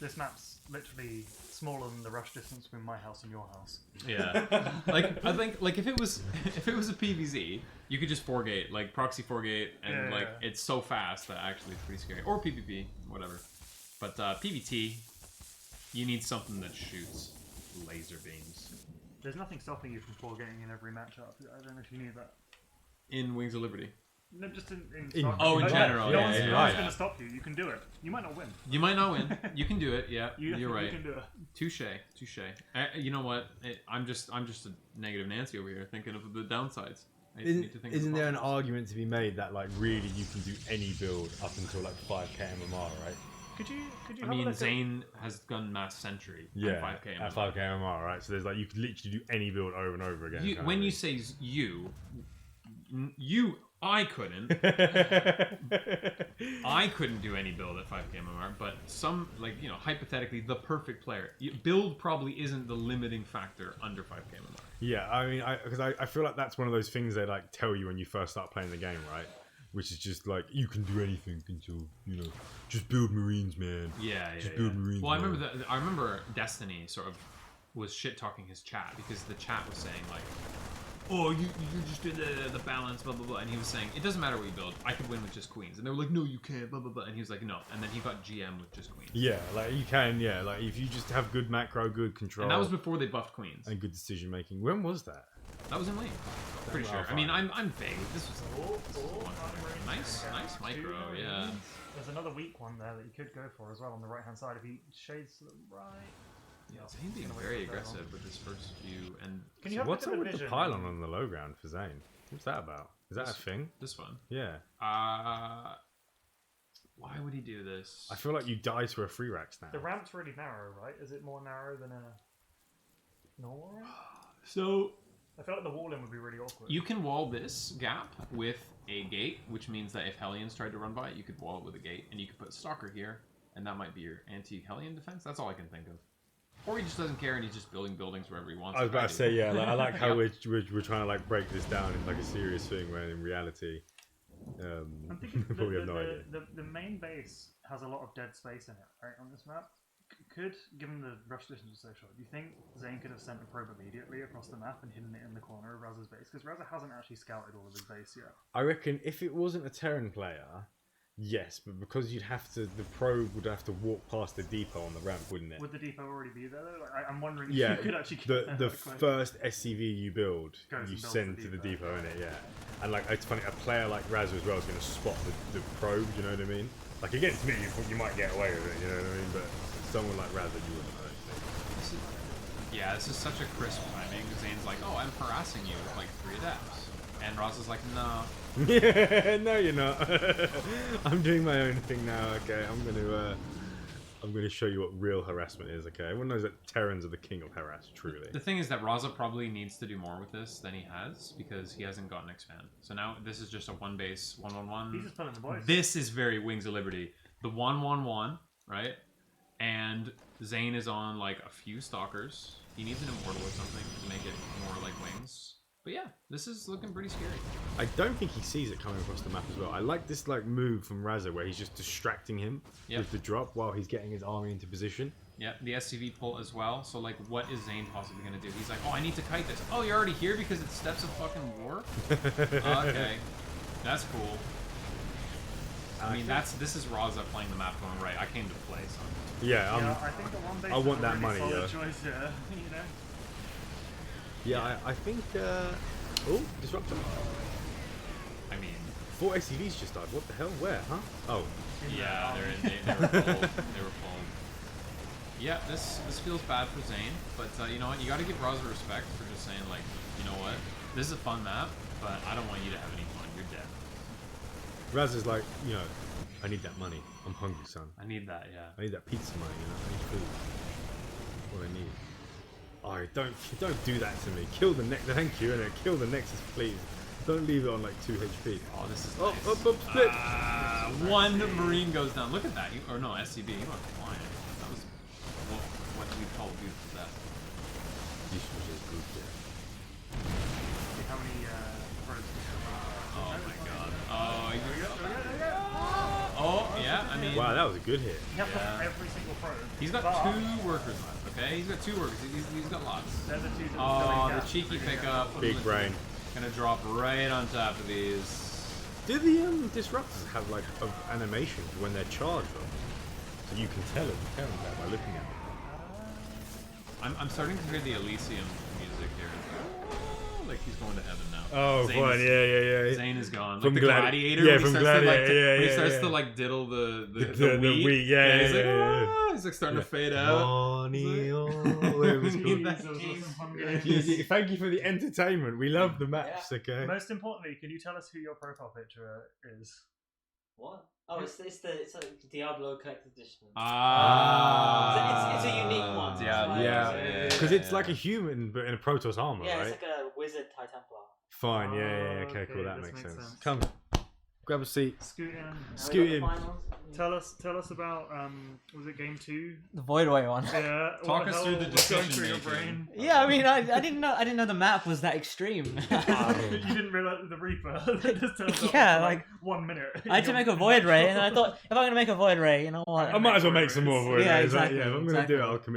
This map's literally smaller than the rush distance between my house and your house. Yeah, like I think like if it was a PvZ, you could just 4-gate, like proxy 4-gate, and Yeah, like yeah. it's so fast that actually it's pretty scary. Or PvP, whatever. But PvT, you need something that shoots laser beams. There's nothing stopping you from 4-gating in every matchup. I don't know if you knew that. In Wings of Liberty. No, just in In- Oh, in general, No yeah, one's, yeah, no one's yeah. going to stop you. You can do it. You might not win. You might not win. You can do it. Yeah, You, you're right. You can do it. Touche. You know what? I'm just a negative Nancy over here, thinking of the downsides. I need to think of Isn't the there an positives. argument to be made that like really you can do any build up until like 5k MMR, right? Could you I have a mean, look Zain has done mass sentry Yeah, at 5k. at 5k MMR, right? So there's like you could literally do any build over and over again. You, kind when of you thing. say I couldn't. I couldn't do any build at 5k MMR, but some, like, you know, hypothetically, the perfect player. Build probably isn't the limiting factor under 5k MMR. Yeah, I mean, because I feel like that's one of those things they like tell you when you first start playing the game, right? Which is just like you can do anything until just build Marines, man. Yeah, Just build Marines. Well, man. I remember Destiny sort of was shit talking his chat because the chat was saying like, "Oh, you just did the balance, blah blah blah," and he was saying it doesn't matter what you build, I could win with just queens, and they were like, "No, you can't," blah blah blah, and he was like, "No," and then he got GM with just queens. Yeah, like you can. Yeah, like if you just have good macro, good control, And that was before they buffed queens. and good decision making. When was that? That was in lane. Pretty sure. I mean, I'm vague. This was nice micro. Yeah. There's another weak one there that you could go for as well on the right hand side if he shades to the right. Yeah, Zain being very aggressive with his first few, and Can you have What's a up bit with of the vision? pylon on the low ground for Zain? What's that about? Is that a thing? this one. Yeah, Why would he do this? I feel like you die to a free rack snap. The ramp's really narrow, right? Is it more narrow than a normal ramp? So I feel like the wall in would be really awkward. you can wall this gap with a gate, which means that if Hellions tried to run by it, you could wall it with a gate, and you could put Stalker here, and that might be your anti-Hellion defense. That's all I can think of. Or he just doesn't care and he's just building buildings wherever he wants. I was about to say, yeah, like, I like how Yep. we're trying to like break this down into like a serious thing, when in reality, I'm thinking we have no idea. the main base has a lot of dead space in it, right, on this map. Could, given the rush distance is so short, do you think Zain could have sent a probe immediately across the map and hidden it in the corner of Raza's base? Because Raza hasn't actually scouted all of his base yet. I reckon if it wasn't a Terran player, yes, but because you'd have to, the probe would have to walk past the depot on the ramp, wouldn't it? Would the depot already be there though? Like, I'm wondering if Yeah, you could actually the get the that close. first SCV you build, Goes you and builds send the to the depot. depot in it, yeah. And like it's funny, a player like Raza as well is going to spot the probe. You know what I mean? Like against me, you might get away with it. You know what I mean? But someone like Raza, you wouldn't. I don't think. Yeah, this is such a crisp timing. Zane's like, "Oh, I'm harassing you with like 3 adepts," and Raza's like, "No." No, you're not. I'm doing my own thing now. Okay, I'm gonna show you what real harassment is. Okay, everyone knows that Terrans are the king of harass. Truly. The thing is that Raza probably needs to do more with this than he has because he hasn't gotten expand. So now this is just a 1 base 1/1/1. He's just pulling the boys. This is very Wings of Liberty. The 1/1/1, right? And Zain is on like a few stalkers. He needs an immortal or something to make it more like Wings. But yeah, this is looking pretty scary. I don't think he sees it coming across the map as well. I like this like move from Raza where he's just distracting him Yep. with the drop while he's getting his army into position. Yeah, the SCV pull as well. So like, what is Zain possibly gonna do? He's like, "Oh, I need to kite this." "Oh, you're already here because it's Steps of fucking War." Okay, that's cool. I mean, this is Raza playing the map going right. I came to play, so. Yeah, I think the one base I want is a that really money, solid yeah. choice, yeah. You know? yeah. I think. Oh, disruptor. I mean, 4 SCVs just died. What the hell? Where? Huh? Oh, yeah, they were full. They were full. Yeah, this feels bad for Zain, but you know what? You got to give Raza respect for just saying like, you know what? This is a fun map, but I don't want you to have any fun. You're dead. Raza's like, I need that money. I'm hungry, son. I need that. Yeah. I need that pizza money. I need food. That's what I need. Oh, don't do that to me. Kill the Nexus. Thank you, and kill the Nexus, please. Don't leave it on like 2 HP. Oh, this is Oh, nice. up, split. 1 Marine goes down. Look at that. Or no, SCB. You went flying. That was what we call beautiful death. This was a good day. See how many pros do you have? Oh my god. Oh, oh yeah. I mean, Wow, that was a good hit. You have to Yeah. have every single pro. he's got But 2 workers left. Okay, he's got 2 workers. He's got lots. they're the two that Oh, still the in cheeky gap. pickup. Big brain. Gonna drop right on top of these. Do the disruptors have like animations when they're charged though? So you can tell that by looking at them. I'm starting to hear the Elysium music here. Oh, like he's going to heaven now. Oh, Zain fun! is- Yeah. Zain is gone. From Like the Gladi- gladiator. yeah, when he from starts to, like, Gladiator, yeah, when he yeah, starts yeah. to like diddle the The wheat. wheat, yeah, He's like, yeah. "Ah," he's like starting to fade out. Money, whatever it's called. That's Those are James. some fun Yeah. games. Thank you for the entertainment. We love the maps. Okay. Most importantly, can you tell us who your profile picture is? What? Oh, it's like Diablo Collector's Edition. It's a unique one. Diablo. Yeah, because it's like a human but in a Protoss armor, Yeah, right? it's like a wizard High Templar. Fine, yeah, okay, cool, that this makes makes sense. sense. Come, grab a seat. Scoot in. Scoot in. Tell us about was it game 2? The Voidway one. Yeah. Talk what us the through hell the was going decision through your making. brain? Yeah, I mean, I didn't know the map was that extreme. You didn't realize the Reaper just turns up Yeah, for like 1 minute. I had to make a Void Ray, and I thought, if I'm gonna make a Void Ray, you know what? I might as well make some more void Yeah, rays, exactly, right? Yeah, if I'm going to do it, exactly. I'll commit